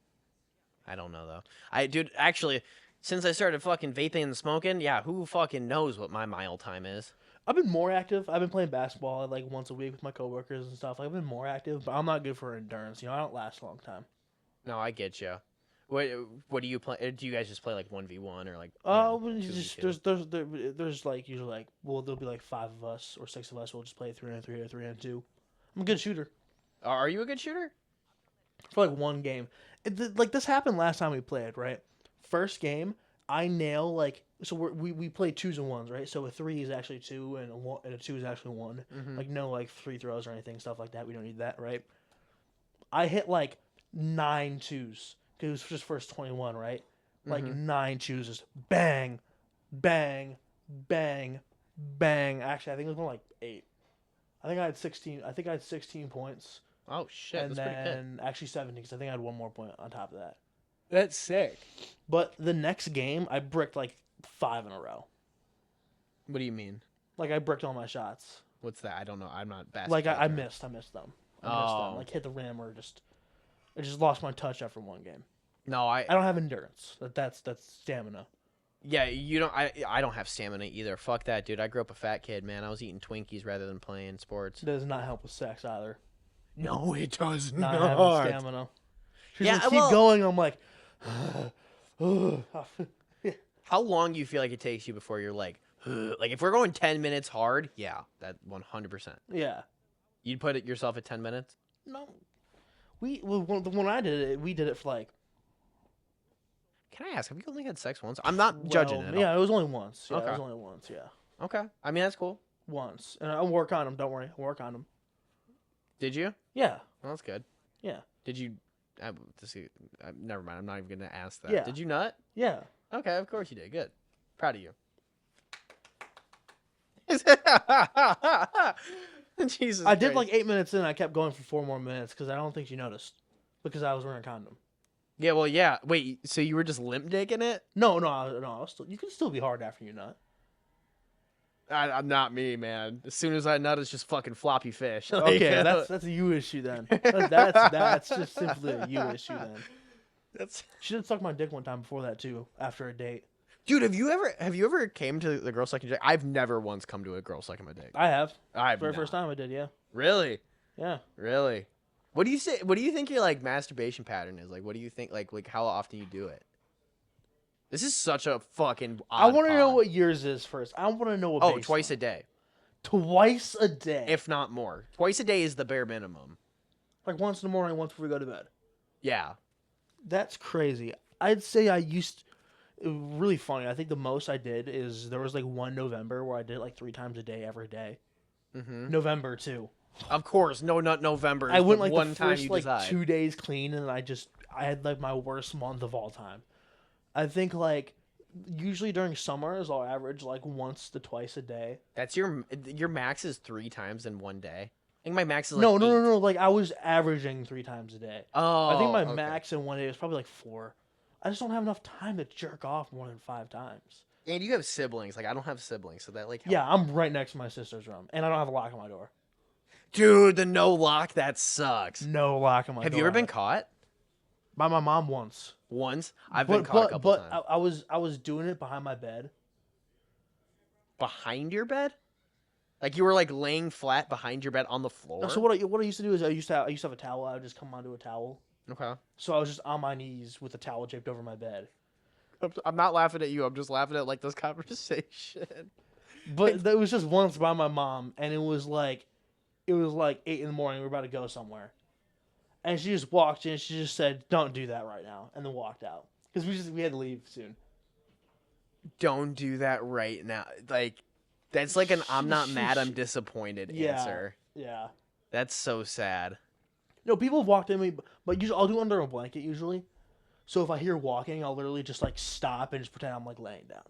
S1: I don't know though. Dude, actually, since I started fucking vaping and smoking, yeah, who fucking knows what my mile time is?
S2: I've been more active. I've been playing basketball like once a week with my coworkers and stuff. I've been more active, but I'm not good for endurance. I don't last a long time.
S1: No, I get you. What do you play? Do you guys just play like 1v1 or like?
S2: There's like usually like there'll be like 5 of us or 6 of us. We'll just play 3-on-3 or 3-on-2. I'm a good shooter.
S1: Are you a good shooter?
S2: For like one game. Like this happened last time we played, right? First game, I nail like so we play 2s and 1s, right? So a 3 is actually 2 and a 2 is actually 1.
S1: Mm-hmm.
S2: Like no like free throws or anything stuff like that. We don't need that, right? I hit like 9 2s because it was just first 21, right? Like 9 2s, just bang, bang, bang, bang. Actually, I think it was more like 8. I think I had 16. I think I had 16 points.
S1: Oh shit!
S2: And
S1: that's pretty good.
S2: then actually 17 because I think I had one more point on top of that.
S1: That's sick.
S2: But the next game, I bricked like 5 in a row.
S1: What do you mean?
S2: Like I bricked all my shots.
S1: What's that? I don't know. I'm not basketball.
S2: Like I missed them. I missed them.
S1: Oh.
S2: Like hit the rim or I just lost my touch after one game.
S1: No, I
S2: don't have endurance. That's stamina.
S1: Yeah, you don't. I don't have stamina either. Fuck that, dude. I grew up a fat kid, man. I was eating Twinkies rather than playing sports.
S2: It does not help with sex either.
S1: No, it does
S2: Not
S1: not.
S2: having stamina. She's
S1: Yeah,
S2: like, keep
S1: well-
S2: going. I'm like,
S1: How long do you feel like it takes you before you're like if we're going 10 minutes hard? Yeah, that 100%.
S2: yeah.
S1: You'd put it yourself at 10 minutes?
S2: No. When I did it, we did it for like.
S1: Can I ask? Have you only had sex once? I'm not judging it.
S2: Yeah, it was only once. Yeah,
S1: Okay.
S2: it was only once. Yeah,
S1: Okay. I mean, that's cool.
S2: once, and I'll work on them. Don't worry, I'll work on them.
S1: Did you?
S2: Yeah,
S1: Well, that's good.
S2: yeah,
S1: Did you? Never mind. I'm not even gonna ask that.
S2: Yeah.
S1: Did you nut?
S2: yeah.
S1: Okay, of course you did. Good. Proud of you. Jesus.
S2: I did
S1: Christ.
S2: like 8 minutes in. I kept going for 4 more minutes because I don't think she noticed because I was wearing a condom.
S1: Yeah. Well, yeah. Wait. So you were just limp dicking it?
S2: No. I was still, you can still be hard after you nut.
S1: I'm not me, man. As soon as I nut, it's just fucking floppy fish. Like,
S2: Okay, that's a you issue then. That's just simply a you issue then.
S1: that's.
S2: She did suck my dick one time before that too. After a date,
S1: Dude, have you ever came to the girl sucking dick? I've never once come to a girl sucking my dick.
S2: I have.
S1: I've
S2: Very
S1: not.
S2: first time I did. Yeah,
S1: Really,
S2: yeah.
S1: really. What do you say? What do you think your like masturbation pattern is? Like, what do you think? Like how often you do it? This is such a fucking.
S2: I want to know
S1: pod.
S2: what yours is first. I want to know what.
S1: Oh, twice a day,
S2: Twice a day.
S1: if not more. Twice a day is the bare minimum.
S2: Like once in the morning, once before we go to bed.
S1: Yeah.
S2: That's crazy. I'd say I used. Really funny. I think the most I did is there was like one November where I did it like 3 times a day every day.
S1: Mm-hmm.
S2: November too.
S1: Of course, no, not November.
S2: I went like
S1: one
S2: the
S1: time
S2: first
S1: you
S2: like
S1: decide.
S2: 2 days clean, and I had like my worst month of all time. I think like usually during summers I'll average like once to twice a day.
S1: That's your max is 3 times in one day. I think my max is like
S2: No.
S1: 8.
S2: Like I was averaging 3 times a day.
S1: Oh,
S2: I think my
S1: okay.
S2: max in one day was probably like 4. I just don't have enough time to jerk off more than 5 times.
S1: And you have siblings. Like I don't have siblings, so that like
S2: Yeah, I'm right next to my sister's room, and I don't have a lock on my door.
S1: dude, the no lock that sucks.
S2: No lock on my door.
S1: Have you ever been caught?
S2: By my mom once?
S1: Once. I've been caught a couple times.
S2: I was doing it behind my bed.
S1: Behind your bed? Like you were like laying flat behind your bed on the floor?
S2: So what I used to do is I used to have a towel. I would just come onto a towel.
S1: Okay.
S2: So I was just on my knees with a towel draped over my bed.
S1: I'm not laughing at you. I'm just laughing at like this conversation.
S2: But it was just once by my mom, and it was like 8 in the morning. We were about to go somewhere, and she just walked in. She just said, "Don't do that right now," and then walked out because we had to leave soon.
S1: Don't do that right now. Like that's like an I'm not mad, I'm disappointed answer.
S2: Yeah.
S1: That's so sad.
S2: No, people have walked in me, but usually I'll do it under a blanket usually. So if I hear walking, I'll literally just like stop and just pretend I'm like laying down.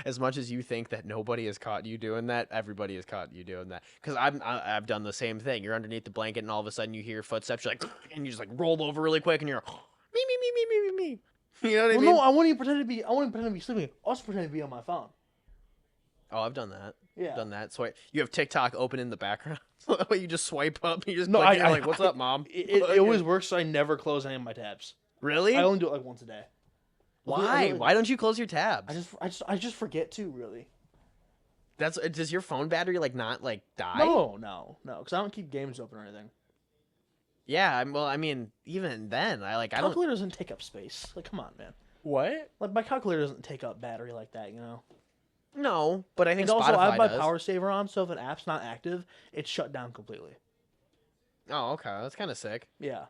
S1: As much as you think that nobody has caught you doing that, everybody has caught you doing that. Because I've done the same thing. You're underneath the blanket, and all of a sudden you hear footsteps. You're like, and you just like roll over really quick, and you're me me me me me me me. You know what I
S2: Well,
S1: mean?
S2: no, I wouldn't even pretend to be. I wouldn't pretend to be sleeping. I also pretend to be on my phone.
S1: Oh, I've done that.
S2: Yeah.
S1: Done that. So you have TikTok open in the background. So that way you just swipe up. You just
S2: No,
S1: click. And you're like, what's up, mom?
S2: It always works. So I never close any of my tabs.
S1: Really?
S2: I only do it like once a day.
S1: Why? Why don't you close your tabs?
S2: I just forget to really.
S1: Does your phone battery like not like die?
S2: No, because I don't keep games open or anything.
S1: Yeah. Well, I mean, even then, I don't.
S2: Calculator doesn't take up space. Like, come on, man.
S1: What?
S2: Like my calculator doesn't take up battery like that, you know.
S1: No, but I think
S2: And also, I
S1: Spotify
S2: have my
S1: does.
S2: power saver on, so if an app's not active, it's shut down completely.
S1: Oh, okay. That's kind of sick.
S2: Yeah.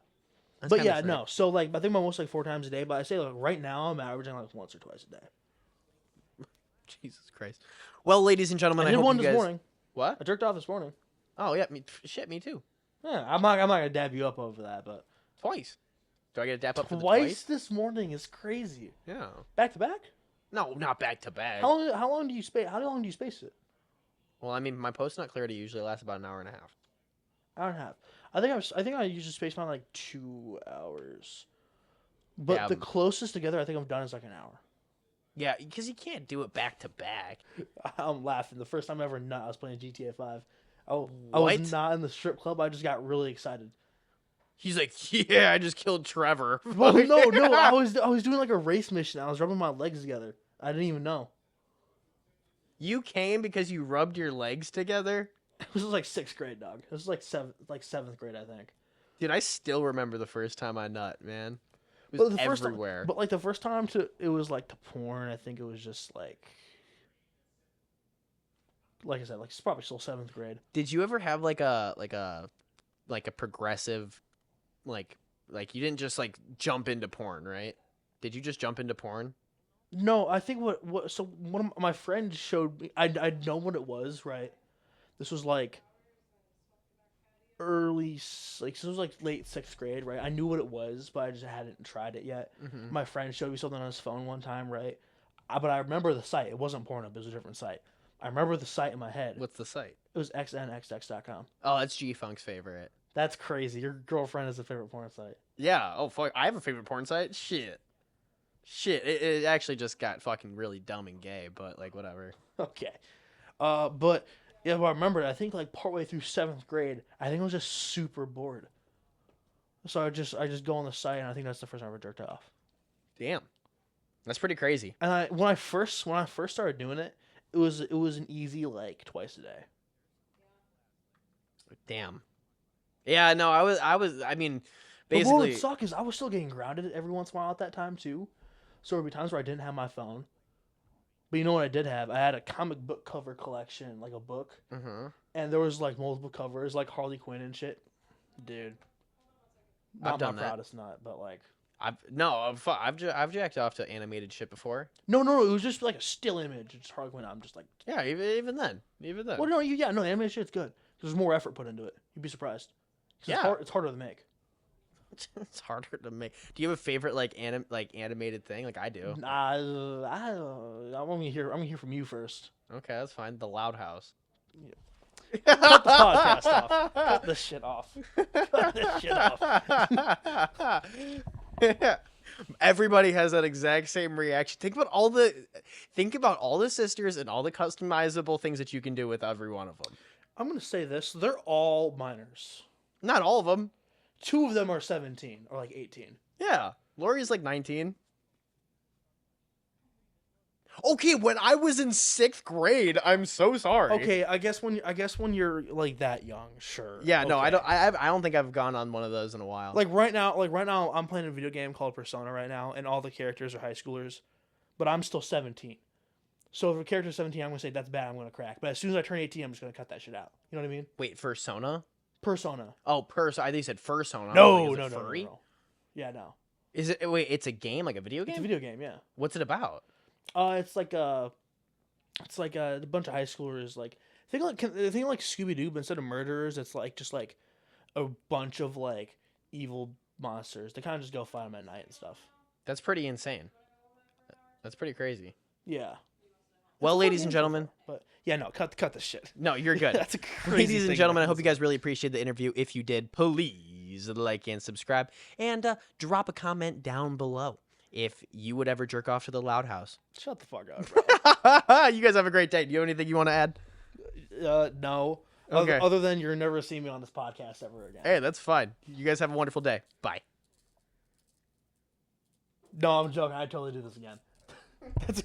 S1: That's
S2: But
S1: kinda
S2: yeah,
S1: sick.
S2: no. So like, I think I'm almost like 4 times a day. But I say like right now, I'm averaging like once or twice a day.
S1: Jesus Christ. Well, ladies and gentlemen,
S2: I
S1: I
S2: did
S1: hope
S2: one
S1: you
S2: this
S1: guys.
S2: morning.
S1: What?
S2: I jerked off this morning.
S1: Oh yeah, me too.
S2: Yeah, I'm not gonna dab you up over that, but
S1: Twice. Do I get a dap up for the
S2: twice
S1: twice?
S2: this morning is crazy.
S1: Yeah.
S2: Back to back?
S1: No, not back to back.
S2: How long do you space? How long do you space it?
S1: Well, I mean, my post-nut clarity usually lasts about an hour and a half.
S2: Hour and a half. I think I usually space mine like 2 hours. But
S1: Yeah,
S2: the closest together I think I've done is like an hour.
S1: Yeah, because you can't do it back to back.
S2: I'm laughing. The first time I ever nut, I was playing GTA 5. I
S1: What?
S2: was not in the strip club. I just got really excited.
S1: He's like, yeah, I just killed Trevor.
S2: Well, no. I was doing like a race mission. I was rubbing my legs together. I didn't even know.
S1: You came because you rubbed your legs together?
S2: This was like 6th grade, dog. This was like 7th grade, I think.
S1: Dude, I still remember the first time I nut, man. It
S2: But
S1: was
S2: the first time,
S1: everywhere.
S2: but like the first time it was like to porn. I think it was just like I said, like it's probably still 7th grade.
S1: Did you ever have like a progressive like you didn't just like jump into porn, right? Did you just jump into porn?
S2: No, I think what so one of my friends showed me. I know what it was, right? This was like this was like late 6th grade, right? I knew what it was, but I just hadn't tried it yet.
S1: Mm-hmm.
S2: My friend showed me something on his phone one time, right? But I remember the site. It wasn't Pornhub. It was a different site. I remember the site in my head.
S1: What's the site?
S2: It was xnxx.com.
S1: Oh, that's G-Funk's favorite.
S2: That's crazy. Your girlfriend has a favorite porn site.
S1: Yeah. Oh, fuck. I have a favorite porn site. Shit. It actually just got fucking really dumb and gay, but like whatever.
S2: Okay. But yeah, but I remember. I think like partway through 7th grade, I think I was just super bored. So I just go on the site, and I think that's the first time I ever jerked off.
S1: Damn. That's pretty crazy.
S2: And when I first started doing it, it was an easy like twice a day.
S1: Damn. Yeah, no, I mean,
S2: But what
S1: basically
S2: would suck is I was still getting grounded every once in a while at that time too. So there would be times where I didn't have my phone. But you know what I did have? I had a comic book cover collection, like a book.
S1: Mhm.
S2: And there was like multiple covers, like Harley Quinn and shit. Dude.
S1: I've
S2: Not
S1: done
S2: my
S1: that.
S2: proudest nut, but like
S1: I've jacked off to animated shit before.
S2: No, it was just like a still image. It's Harley Quinn. I'm just like
S1: Yeah, even then.
S2: well, no, the animated shit's good. There's more effort put into it. You'd be surprised. 'Cause
S1: Yeah.
S2: it's harder to make.
S1: It's harder to make. Do you have a favorite animated thing? Like I do.
S2: Nah, I'm gonna hear from you first.
S1: Okay, that's fine. The Loud House.
S2: Cut the podcast off. Cut this shit off. Cut this shit off.
S1: Everybody has that exact same reaction. Think about all the sisters and all the customizable things that you can do with every one of them.
S2: I'm gonna say this: they're all minors.
S1: Not all of them.
S2: 2 of them are 17 or like 18.
S1: Yeah, Lori's like 19. Okay, when I was in 6th grade, I'm so sorry.
S2: Okay, I guess when you're like that young, sure.
S1: Yeah, no,
S2: okay.
S1: I don't think I've gone on one of those in a while.
S2: Like right now, I'm playing a video game called Persona right now, and all the characters are high schoolers, but I'm still 17. So if a character's 17, I'm gonna say that's bad. I'm gonna crack. But as soon as I turn 18, I'm just gonna cut that shit out. You know what I mean?
S1: Wait, Persona?
S2: Persona.
S1: Oh, I think you said Fursona.
S2: No.
S1: Furry?
S2: Yeah, no.
S1: Is it? Wait, it's a game, like a video game.
S2: It's a video game. Yeah.
S1: What's it about?
S2: It's like a bunch of high schoolers. Like think like Scooby Doo, but instead of murderers, it's like just like a bunch of like evil monsters. They kind of just go fight them at night and stuff.
S1: That's pretty insane. That's pretty crazy.
S2: Yeah.
S1: Well, ladies and gentlemen.
S2: But yeah, no, cut this shit.
S1: No, you're good.
S2: That's a crazy
S1: Ladies and
S2: thing
S1: gentlemen, I
S2: that
S1: hope you
S2: happens.
S1: guys really appreciate the interview. If you did, please like and subscribe. And drop a comment down below if you would ever jerk off to the Loud House.
S2: Shut the fuck up, bro.
S1: You guys have a great day. Do you have anything you want to add?
S2: No.
S1: Okay.
S2: Other than you're never see me on this podcast ever again.
S1: Hey, that's fine. You guys have a wonderful day. Bye.
S2: No, I'm joking. I totally do this again. That's